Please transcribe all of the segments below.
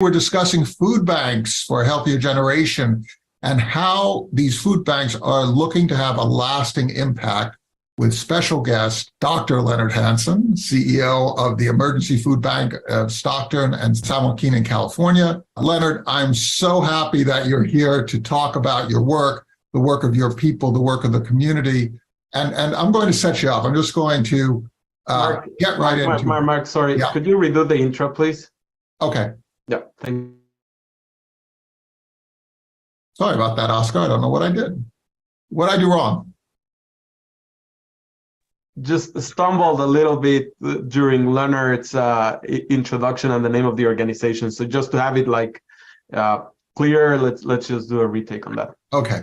We're discussing food banks for a healthier generation and how these food banks are looking to have a lasting impact with special guest, Dr. Leonard Hansen, CEO of the Emergency Food Bank of Stockton and San Joaquin in California. Leonard, I'm so happy that you're here to talk about your work, the work of your people, the work of the community. And I'm going to set you up. I'm just going to get right into it. Mark, sorry. Yeah. Could you redo the intro, please? Okay. Yeah, thank you. Sorry about that, Oscar. I don't know what I did. What did I do wrong? Just stumbled a little bit during Leonard's introduction and the name of the organization. So just to have it clear, let's just do a retake on that. Okay.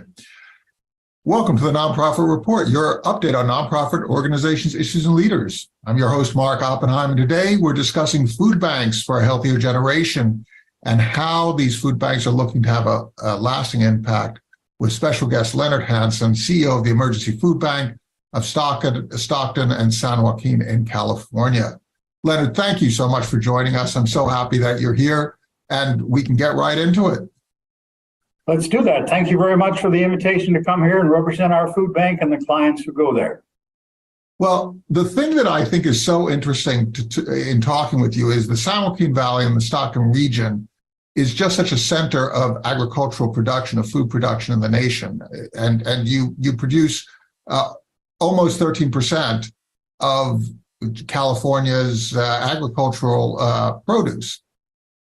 Welcome to the Nonprofit Report, your update on nonprofit organizations, issues, and leaders. I'm your host, Mark Oppenheim, and today we're discussing food banks for a healthier generation and how these food banks are looking to have a lasting impact with special guest Leonard Hansen, CEO of the Emergency Food Bank of Stockton and San Joaquin in California. Leonard, thank you so much for joining us. I'm so happy that you're here and we can get right into it. Let's do that. Thank you very much for the invitation to come here and represent our food bank and the clients who go there. Well, the thing that I think is so interesting in talking with you is the San Joaquin Valley and the Stockton region is just such a center of agricultural production, of food production in the nation. And you produce almost 13% of California's agricultural produce.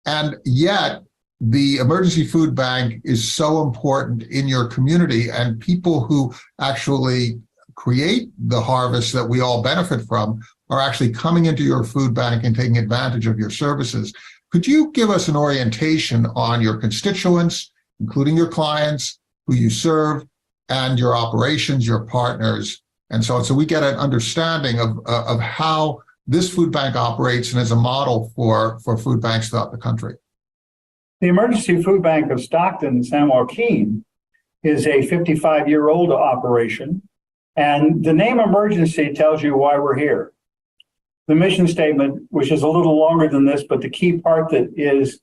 And yet, the Emergency Food Bank is so important in your community, and people who actually create the harvest that we all benefit from are actually coming into your food bank and taking advantage of your services. Could you give us an orientation on your constituents, including your clients, who you serve, and your operations, your partners, and so on, so we get an understanding of how this food bank operates and is a model for food banks throughout the country? The Emergency Food Bank of Stockton and San Joaquin is a 55-year-old operation, and the name emergency tells you why we're here. The mission statement, which is a little longer than this, but the key part that is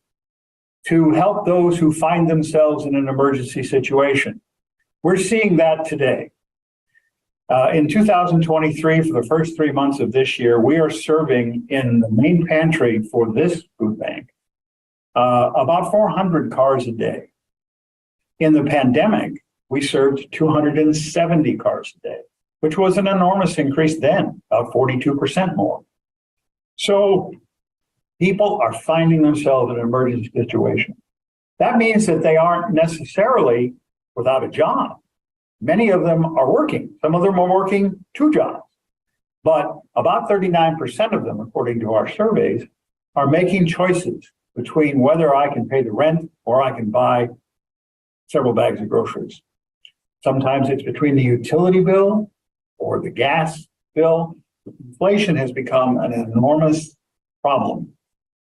to help those who find themselves in an emergency situation. We're seeing that today. In 2023, for the first 3 months of this year, we are serving in the main pantry for this food bank about 400 cars a day. In the pandemic, we served 270 cars a day, which was an enormous increase then, about 42% more. So people are finding themselves in an emergency situation. That means that they aren't necessarily without a job. Many of them are working. Some of them are working 2 jobs. But about 39% of them, according to our surveys, are making choices between whether I can pay the rent or I can buy several bags of groceries. Sometimes it's between the utility bill or the gas bill. Inflation has become an enormous problem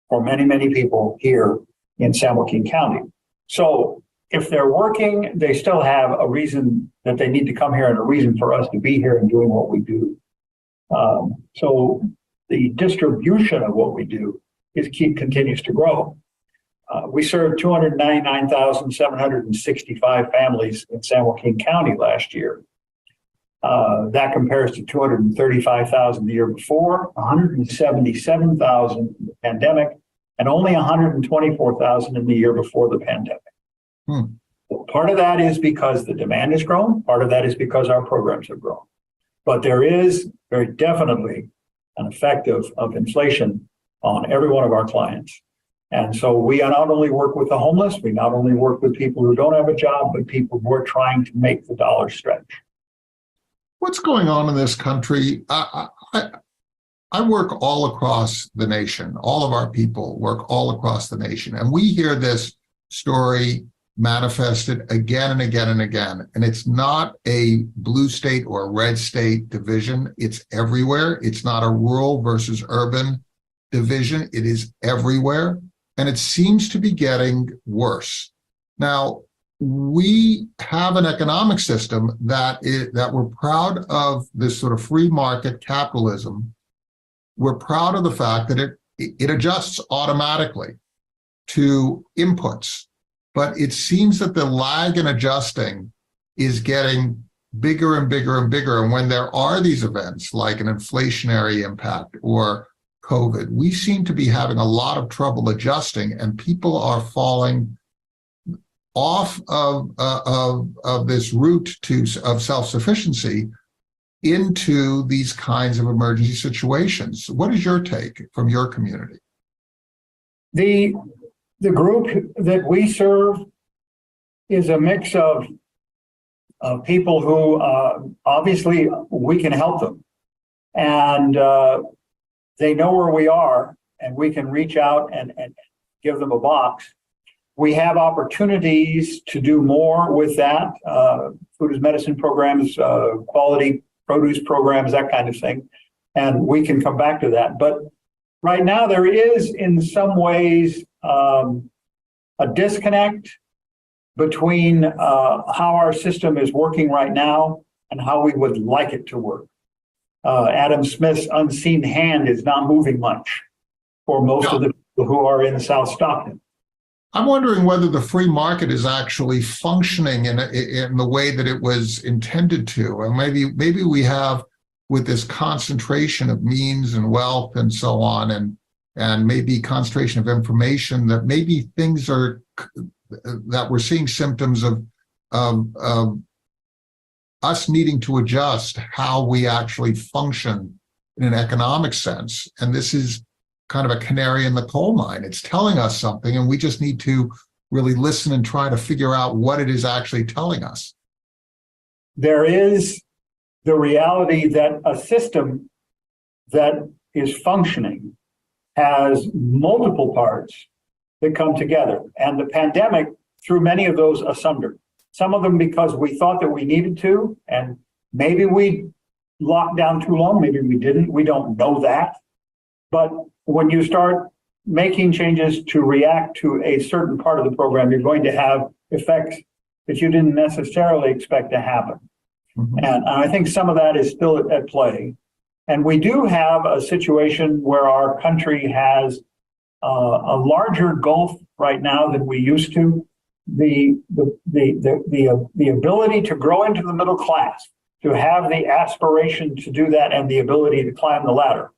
for many, many people here in San Joaquin County. So if they're working, they still have a reason that they need to come here and a reason for us to be here and doing what we do. So the distribution of what we do continues to grow. We served 299,765 families in San Joaquin County last year. That compares to 235,000 the year before, 177,000 in the pandemic, and only 124,000 in the year before the pandemic. Part of that is because the demand has grown. Part of that is because our programs have grown. But there is very definitely an effect of inflation on every one of our clients. And so we not only work with the homeless, we not only work with people who don't have a job, but people who are trying to make the dollar stretch. What's going on in this country? I work all across the nation. All of our people work all across the nation. And we hear this story manifested again and again and again. And it's not a blue state or a red state division. It's everywhere. It's not a rural versus urban division. It is everywhere. And it seems to be getting worse. Now, we have an economic system that we're proud of, this sort of free market capitalism. We're proud of the fact that it adjusts automatically. to inputs, but it seems that the lag in adjusting is getting bigger and bigger and bigger. And when there are these events like an inflationary impact or COVID, we seem to be having a lot of trouble adjusting, and people are falling off of this route of self-sufficiency into these kinds of emergency situations. What is your take from your community? The group that we serve is a mix of people who obviously we can help them, and they know where we are, and we can reach out and give them a box. We have opportunities to do more with that, food as medicine programs, quality produce programs, that kind of thing. And we can come back to that. But right now, there is in some ways a disconnect between how our system is working right now and how we would like it to work. Adam Smith's unseen hand is not moving much for most of the people who are in South Stockton. I'm wondering whether the free market is actually functioning in the way that it was intended to. And maybe we have, with this concentration of means and wealth and so on, and maybe concentration of information, that maybe things are, that we're seeing symptoms of us needing to adjust how we actually function in an economic sense. And this is kind of a canary in the coal mine. It's telling us something, and we just need to really listen and try to figure out what it is actually telling us. There is the reality that a system that is functioning has multiple parts that come together. And the pandemic threw many of those asunder. Some of them because we thought that we needed to, and maybe we locked down too long, maybe we didn't. We don't know that. But when you start making changes to react to a certain part of the program, you're going to have effects that you didn't necessarily expect to happen. Mm-hmm. And I think some of that is still at play. And we do have a situation where our country has a larger gulf right now than we used to. The ability to grow into the middle class, to have the aspiration to do that and the ability to climb the ladder,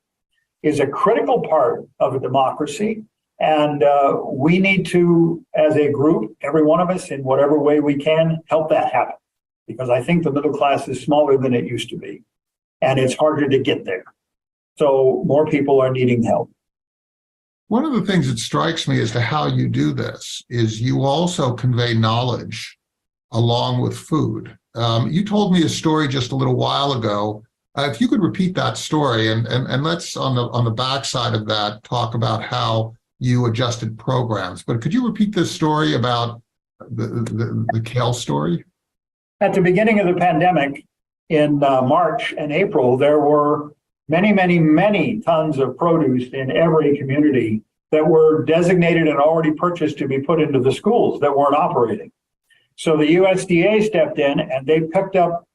is a critical part of a democracy. And we need to, as a group, every one of us in whatever way we can, help that happen. Because I think the middle class is smaller than it used to be. And it's harder to get there. So more people are needing help. One of the things that strikes me as to how you do this is you also convey knowledge along with food. You told me a story just a little while ago. If you could repeat that story, and let's on the backside of that talk about how you adjusted programs. But could you repeat this story about the kale story? At the beginning of the pandemic, in March and April, there were many, many, many tons of produce in every community that were designated and already purchased to be put into the schools that weren't operating. So the USDA stepped in and they picked up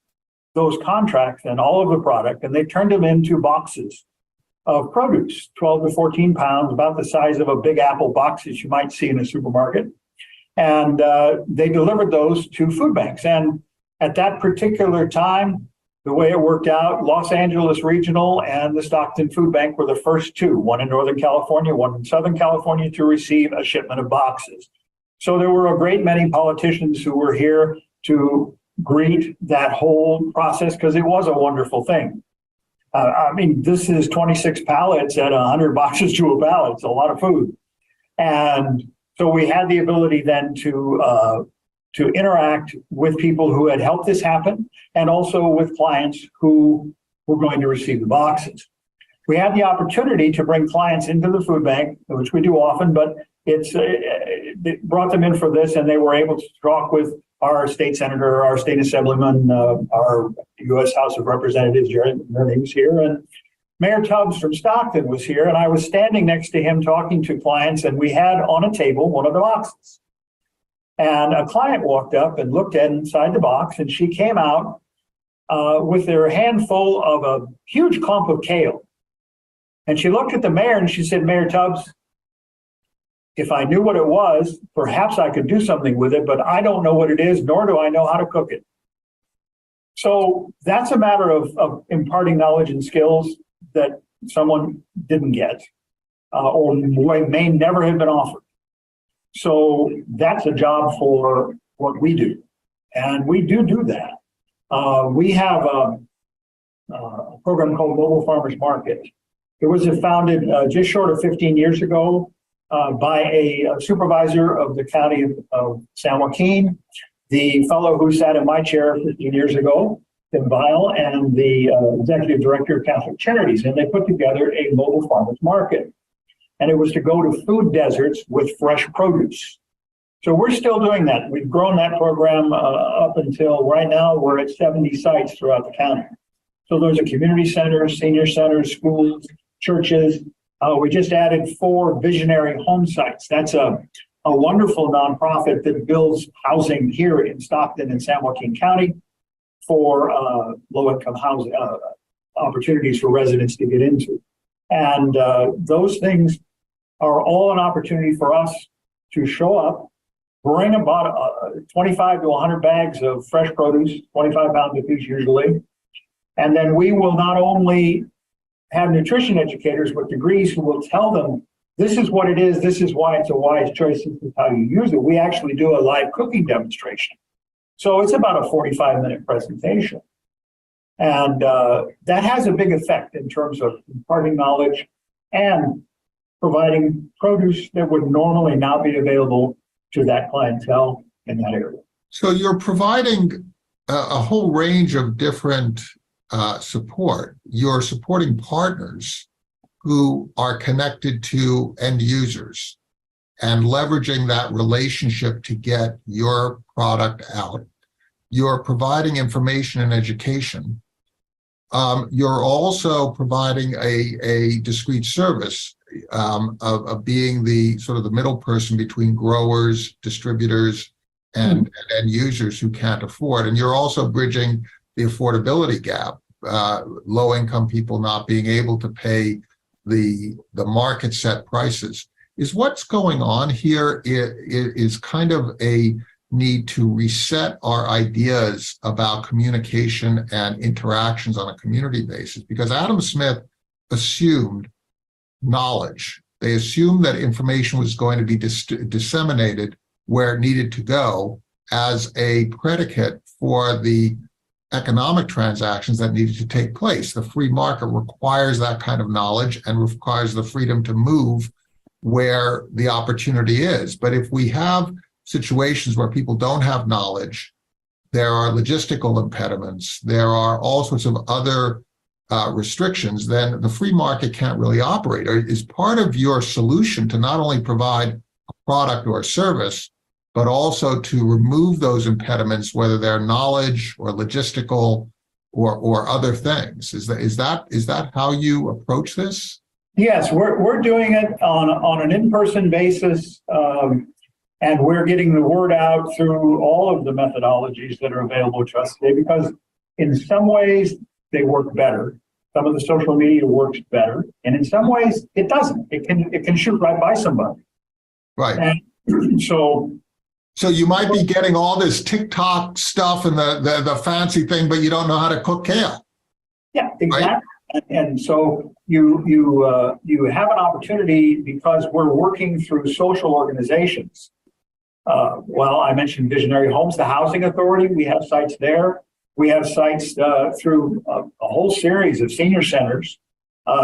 those contracts and all of the product, and they turned them into boxes of produce, 12 to 14 pounds, about the size of a big apple box that you might see in a supermarket. And they delivered those to food banks. And at that particular time, the way it worked out, Los Angeles Regional and the Stockton Food Bank were the first two, one in Northern California, one in Southern California, to receive a shipment of boxes. So there were a great many politicians who were here to greet that whole process, because it was a wonderful thing. I mean, this is 26 pallets at 100 boxes to a pallet. It's a lot of food. And so we had the ability then to interact with people who had helped this happen, and also with clients who were going to receive the boxes. We had the opportunity to bring clients into the food bank, which we do often, but it brought them in for this, and they were able to talk with our state senator, our state assemblyman, our U.S. House of Representatives, their name's here, and Mayor Tubbs from Stockton was here, and I was standing next to him talking to clients, and we had on a table one of the boxes. And a client walked up and looked inside the box, and she came out with her handful of a huge clump of kale. And she looked at the mayor and she said, "Mayor Tubbs, If I knew what it was, perhaps I could do something with it, but I don't know what it is, nor do I know how to cook it. So that's a matter of imparting knowledge and skills that someone didn't get or may never have been offered. So that's a job for what we do. And we do that. We have a program called Mobile Farmers Market. It was founded just short of 15 years ago by a supervisor of the county of San Joaquin, the fellow who sat in my chair 15 years ago, Tim Vile, and the executive director of Catholic Charities. And they put together a mobile farmers market. And it was to go to food deserts with fresh produce. So we're still doing that. We've grown that program up until right now, we're at 70 sites throughout the county. So those are community centers, senior centers, schools, churches. We just added 4 visionary home sites. That's a wonderful nonprofit that builds housing here in Stockton and San Joaquin County for low-income housing opportunities for residents to get into. And those things are all an opportunity for us to show up, bring about 25 to 100 bags of fresh produce, 25 pounds a piece usually. And then we will not only have nutrition educators with degrees who will tell them, this is what it is, this is why it's a wise choice, this is how you use it. We actually do a live cooking demonstration. So it's about a 45-minute presentation. And that has a big effect in terms of imparting knowledge and providing produce that would normally not be available to that clientele in that area. So you're providing a whole range of different support. You're supporting partners who are connected to end users and leveraging that relationship to get your product out. You're providing information and education. You're also providing a discrete service of being the sort of the middle person between growers, distributors, and end users who can't afford. And you're also bridging the affordability gap, low-income people not being able to pay the market set prices. Is what's going on here is kind of a need to reset our ideas about communication and interactions on a community basis, because Adam Smith assumed knowledge. They assumed that information was going to be disseminated where it needed to go as a predicate for the economic transactions that needed to take place. The free market requires that kind of knowledge and requires the freedom to move where the opportunity is. But if we have situations where people don't have knowledge, there are logistical impediments, there are all sorts of other restrictions, then the free market can't really operate. Or is part of your solution to not only provide a product or a service, but also to remove those impediments, whether they're knowledge or logistical or other things? Is that how you approach this? Yes, we're doing it on an in-person basis, and we're getting the word out through all of the methodologies that are available to us today, because in some ways they work better. Some of the social media works better, and in some ways it doesn't. It can shoot right by somebody. Right. And so you might be getting all this TikTok stuff and the fancy thing, but you don't know how to cook kale. Yeah, exactly. Right? And so you have an opportunity, because we're working through social organizations. Well, I mentioned Visionary Homes, the housing authority. We have sites there. We have sites through a whole series of senior centers,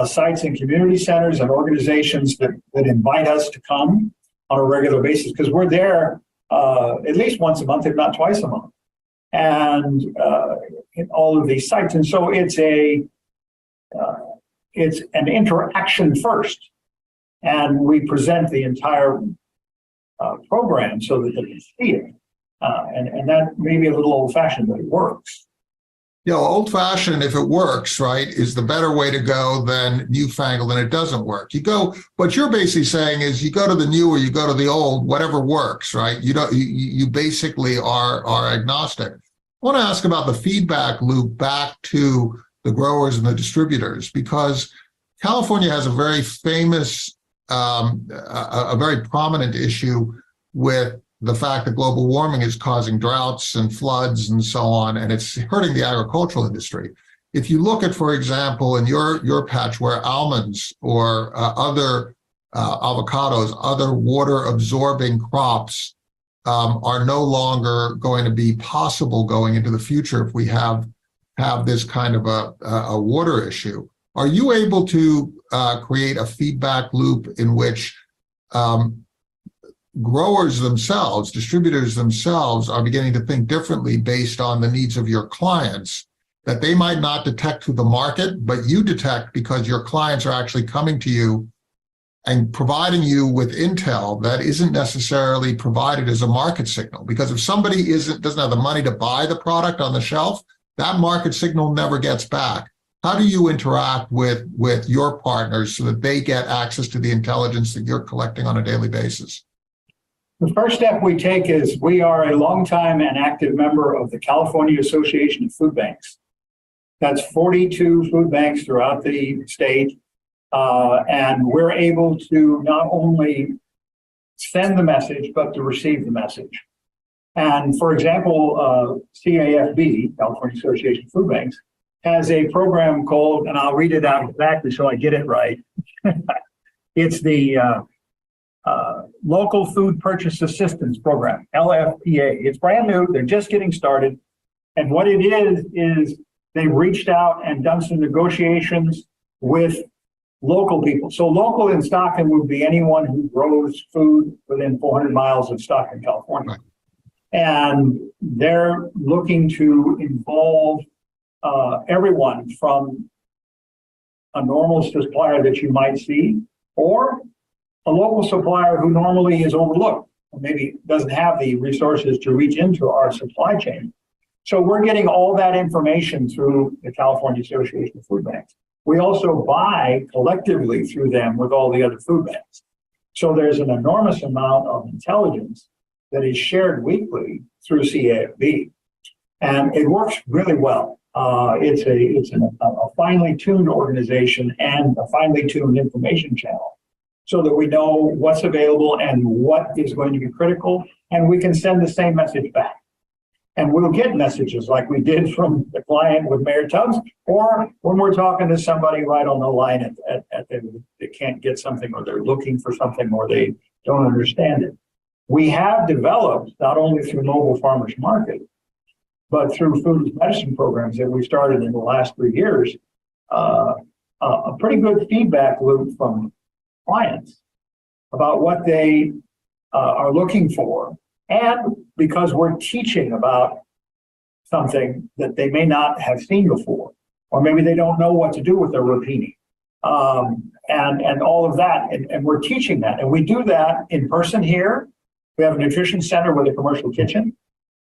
sites in community centers and organizations that invite us to come on a regular basis, because we're there at least once a month, if not twice a month, and in all of these sites. And so it's an interaction first, and we present the entire program so that they can see it. And that may be a little old-fashioned, but it works. You know, old-fashioned, if it works, right, is the better way to go than newfangled and it doesn't work. What you're basically saying is you go to the new or you go to the old, whatever works, right? You basically are agnostic. I want to ask about the feedback loop back to the growers and the distributors, because California has a very famous a very prominent issue with the fact that global warming is causing droughts and floods and so on, and it's hurting the agricultural industry. If you look at, for example, in your patch where almonds or other avocados, other water-absorbing crops are no longer going to be possible going into the future if we have this kind of a water issue. Are you able to create a feedback loop in which growers themselves, distributors themselves are beginning to think differently based on the needs of your clients, that they might not detect through the market, but you detect because your clients are actually coming to you and providing you with intel that isn't necessarily provided as a market signal? Because if somebody doesn't have the money to buy the product on the shelf, that market signal never gets back. How do you interact with your partners so that they get access to the intelligence that you're collecting on a daily basis? The first step we take is we are a longtime and active member of the California Association of Food Banks. That's 42 food banks throughout the state. And we're able to not only send the message, but to receive the message. And for example, CAFB, California Association of Food Banks, has a program called, and I'll read it out exactly so I get it right. It's the Local Food Purchase Assistance Program, LFPA. It's brand new. They're just getting started. And what it is they've reached out and done some negotiations with local people. So local in Stockton would be anyone who grows food within 400 miles of Stockton, California. Right. And they're looking to involve everyone from a normal supplier that you might see, or a local supplier who normally is overlooked, or maybe doesn't have the resources to reach into our supply chain. So we're getting all that information through the California Association of Food Banks. We also buy collectively through them with all the other food banks. So there's an enormous amount of intelligence that is shared weekly through CAFB. And it works really well. It's a finely tuned organization and a finely tuned information channel so that we know what's available and what is going to be critical, and we can send the same message back. And we'll get messages like we did from the client with Mayor Tubbs, or when we're talking to somebody right on the line they can't get something, or they're looking for something, or they don't understand it. We have developed, not only through Mobile Farmers Market, but through food medicine programs that we started in the last 3 years, a pretty good feedback loop from clients about what they are looking for. And because we're teaching about something that they may not have seen before, or maybe they don't know what to do with their rotini, and all of that. And we're teaching that. And we do that in person here. We have a nutrition center with a commercial kitchen,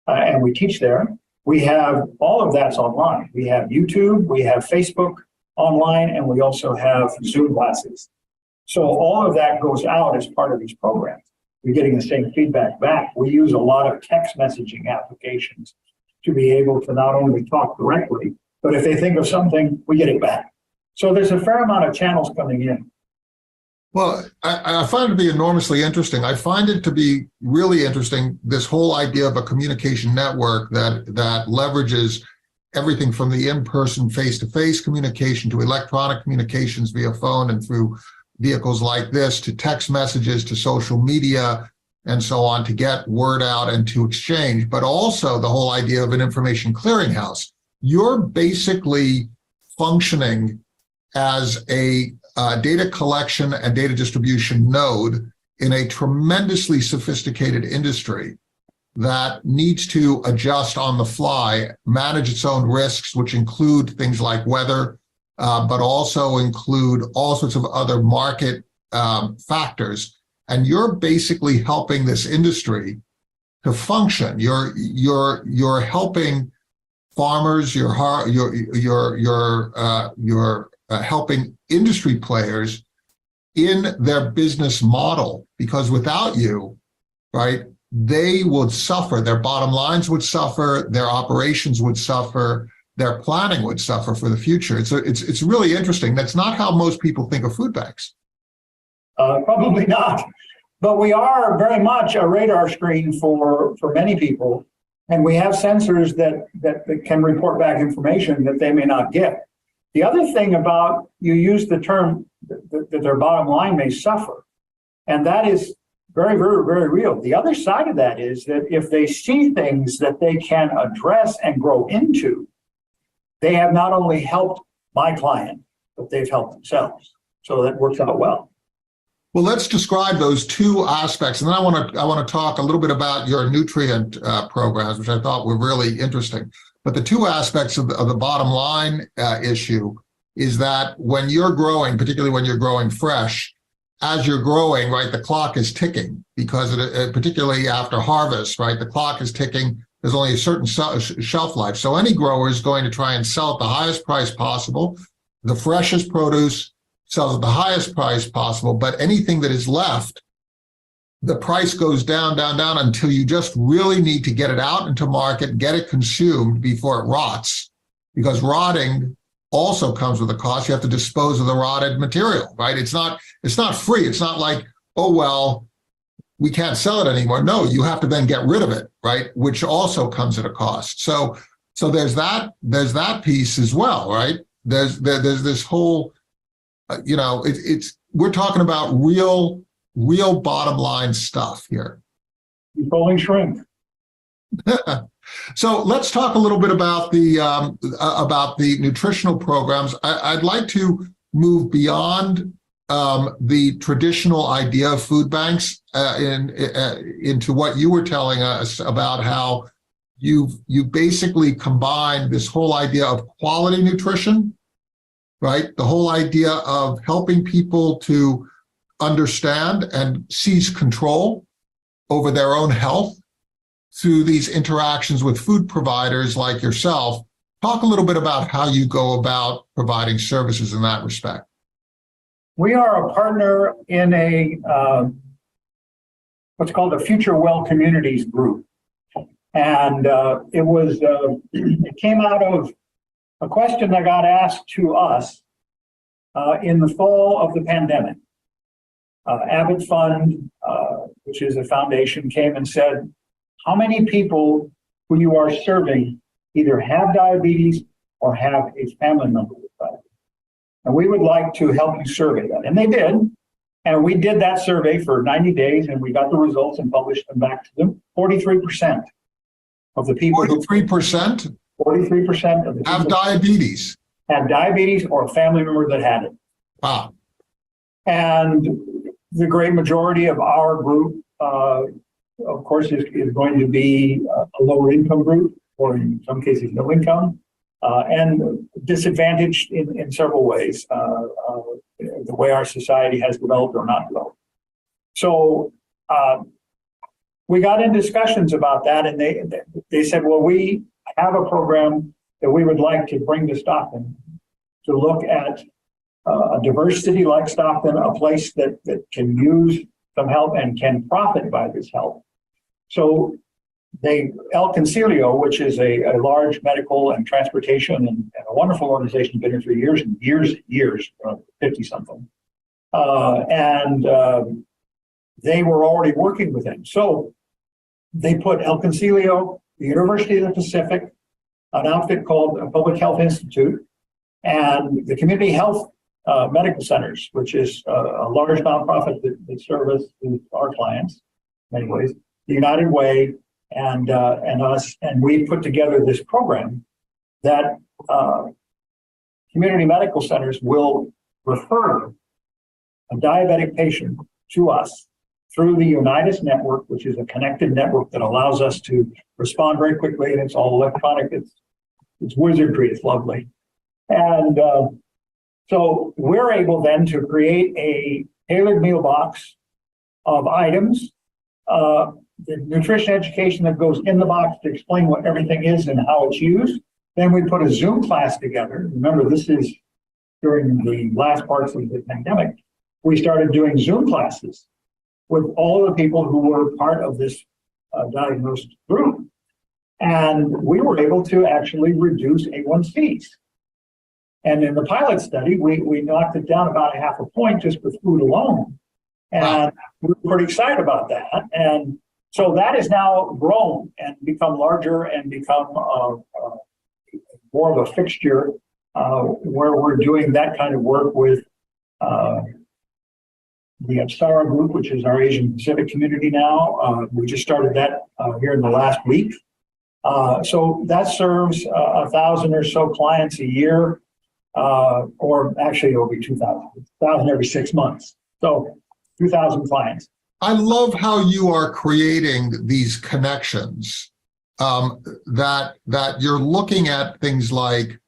and we teach there. We have all of that's online. We have YouTube, we have Facebook online, and we also have Zoom classes. So all of that goes out as part of these programs. We're getting the same feedback back. We use a lot of text messaging applications to be able to not only talk directly, but if they think of something, we get it back. So there's a fair amount of channels coming in. Well, I find it to be enormously interesting. I find it to be really interesting, this whole idea of a communication network that leverages everything from the in-person, face-to-face communication to electronic communications via phone and through vehicles like this, to text messages, to social media, and so on, to get word out and to exchange, but also the whole idea of an information clearinghouse. You're basically functioning as a data collection and data distribution node in a tremendously sophisticated industry that needs to adjust on the fly, manage its own risks, which include things like weather, but also include all sorts of other market factors. And you're basically helping this industry to function. You're helping farmers. You're helping industry players in their business model, because without you, right, they would suffer. Their bottom lines would suffer. Their operations would suffer. Their planning would suffer for the future. It's really interesting. That's not how most people think of food banks. Probably not. But we are very much a radar screen for many people. And we have sensors that can report back information that they may not get. The other thing about, you use the term that their bottom line may suffer. And that is very, very, very real. The other side of that is that if they see things that they can address and grow into, they have not only helped my client, but they've helped themselves. So that works out well. Well, let's describe those two aspects, and then I want to talk a little bit about your nutrient programs, which I thought were really interesting. But the two aspects of the bottom line issue is that when you're growing, particularly when you're growing fresh, as you're growing, right, the clock is ticking because particularly after harvest, right, the clock is ticking. There's only a certain shelf life. So any grower is going to try and sell at the highest price possible. The freshest produce sells at the highest price possible, but anything that is left, the price goes down, down, down until you just really need to get it out into market, get it consumed before it rots, because rotting also comes with a cost. You have to dispose of the rotted material, right? It's not free. It's not like, oh, well, we can't sell it anymore. No, you have to then get rid of it, right? Which also comes at a cost. So there's that piece as well, right? There's this whole, we're talking about real bottom line stuff here. Controlling shrink. So let's talk a little bit about the nutritional programs. I'd like to move beyond the traditional idea of food banks into what you were telling us about how you basically combined this whole idea of quality nutrition, right? The whole idea of helping people to understand and seize control over their own health through these interactions with food providers like yourself. Talk a little bit about how you go about providing services in that respect. We are a partner in a what's called a Future Well Communities group. And it came out of a question that got asked to us in the fall of the pandemic. Abbott Fund, which is a foundation, came and said, how many people who you are serving either have diabetes or have a family member with diabetes? And we would like to help you survey that. And they did. And we did that survey for 90 days, and we got the results and published them back to them. 43% of the people. 43%? 43% of the people have diabetes. Have diabetes or a family member that had it. Wow. And the great majority of our group, of course, is going to be a lower income group, or in some cases, no income, and disadvantaged in several ways, the way our society has developed or not developed. So we got in discussions about that, and they said, well, we have a program that we would like to bring to Stockton to look at a diverse city like Stockton, a place that can use some help and can profit by this help. So El Concilio, which is a large medical and transportation and a wonderful organization, been here for years and years, 50-something. And they were already working with him. So they put El Concilio, the University of the Pacific, an outfit called Public Health Institute, and the Community Health Medical Centers, which is a large nonprofit that service our clients in many ways, the United Way, and us, and we put together this program that community medical centers will refer a diabetic patient to us through the Unitas network, which is a connected network that allows us to respond very quickly, and it's all electronic. It's wizardry. It's lovely. And so we're able then to create a tailored meal box of items, the nutrition education that goes in the box to explain what everything is and how it's used. Then we put a Zoom class together. Remember, this is during the last parts of the pandemic. We started doing Zoom classes with all the people who were part of this diagnosed group. And we were able to actually reduce A1Cs. And in the pilot study, we knocked it down about 0.5 point just with food alone. And we're pretty excited about that. And so that has now grown and become larger and become more of a fixture where we're doing that kind of work with the Apsara group, which is our Asian Pacific community now. We just started that here in the last week. So that serves 1,000 or so clients a year, or actually it'll be 2,000, 1,000 every 6 months. So 2,000 clients. I love how you are creating these connections, that you're looking at things like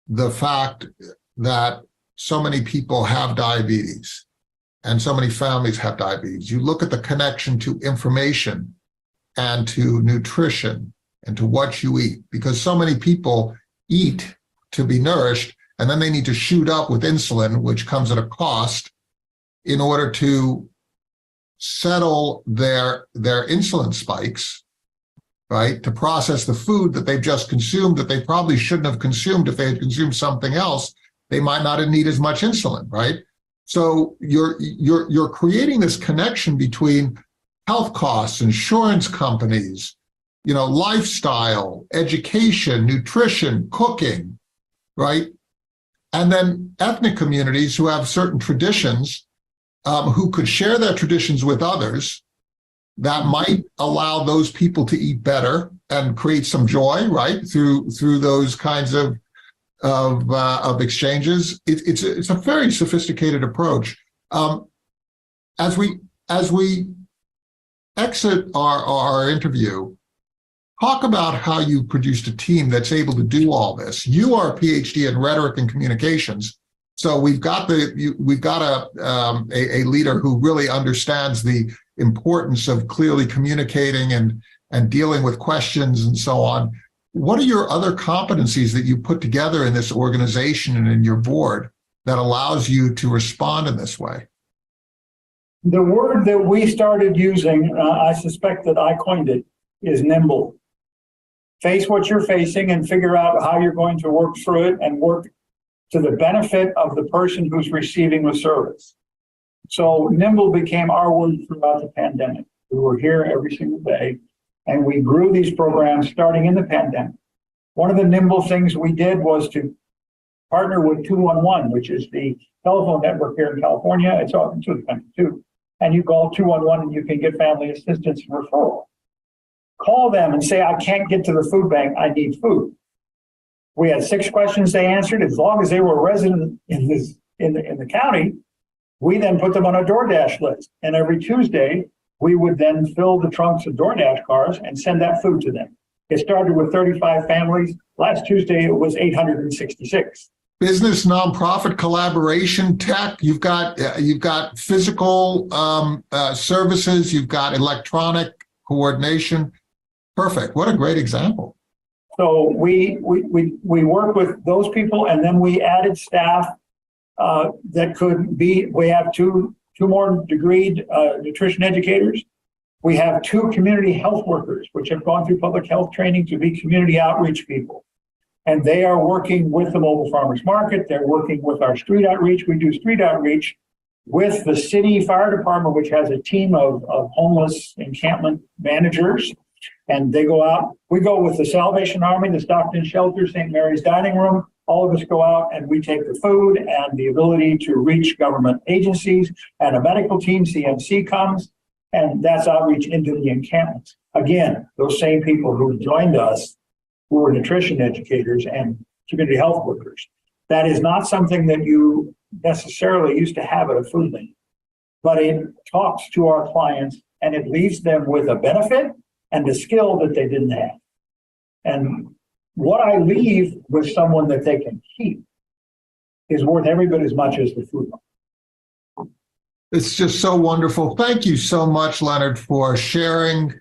the fact that so many people have diabetes and so many families have diabetes. You look at the connection to information and to nutrition and to what you eat, because so many people eat to be nourished, and then they need to shoot up with insulin, which comes at a cost, in order to settle their insulin spikes, right? To process the food that they've just consumed that they probably shouldn't have consumed. If they had consumed something else, they might not need as much insulin, right? So you're creating this connection between health costs, insurance companies, lifestyle, education, nutrition, cooking, right? And then ethnic communities who have certain traditions, who could share their traditions with others, that might allow those people to eat better and create some joy, right? Through those kinds of exchanges. It's a very sophisticated approach. As we exit our interview, talk about how you produced a team that's able to do all this. You are a PhD in rhetoric and communications, so we've got a leader who really understands the importance of clearly communicating and dealing with questions and so on. What are your other competencies that you put together in this organization and in your board that allows you to respond in this way? The word that we started using, I suspect that I coined it, is nimble. Face what you're facing and figure out how you're going to work through it and work to the benefit of the person who's receiving the service. So nimble became our word throughout the pandemic. We were here every single day, and we grew these programs starting in the pandemic. One of the nimble things we did was to partner with 211, which is the telephone network here in California. It's all into the country too. And you call 211 and you can get family assistance referral. Call them and say, I can't get to the food bank, I need food. We had 6 questions they answered. As long as they were a resident in the county, we then put them on a DoorDash list. And every Tuesday, we would then fill the trunks of DoorDash cars and send that food to them. It started with 35 families. Last Tuesday, it was 866. Business, nonprofit, collaboration, tech. You've got physical services. You've got electronic coordination. Perfect. What a great example. So we work with those people, and then we added staff that could be. We have two more degreed nutrition educators. We have 2 community health workers, which have gone through public health training to be community outreach people. And they are working with the mobile farmers market. They're working with our street outreach. We do street outreach with the city fire department, which has a team of homeless encampment managers. And they go out. We go with the Salvation Army, the Stockton shelter, St. Mary's dining room. All of us go out and we take the food and the ability to reach government agencies, and a medical team, CMC, comes, and that's outreach into the encampments. Again, those same people who joined us, who were nutrition educators and community health workers. That is not something that you necessarily used to have at a food bank, but it talks to our clients and it leaves them with a benefit and a skill that they didn't have. And what I leave with someone that they can keep is worth every bit as much as the food bank. It's just so wonderful. Thank you so much, Leonard, for sharing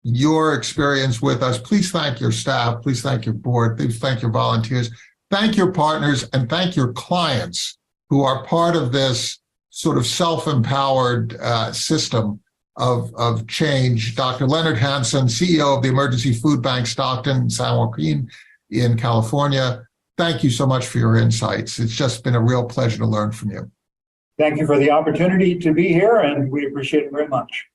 your experience with us. Please thank your staff. Please thank your board. Please thank your volunteers. Thank your partners and thank your clients who are part of this sort of self-empowered system of change. Dr. Leonard Hansen, CEO of the Emergency Food Bank Stockton, San Joaquin in California. Thank you so much for your insights. It's just been a real pleasure to learn from you. Thank you for the opportunity to be here, and we appreciate it very much.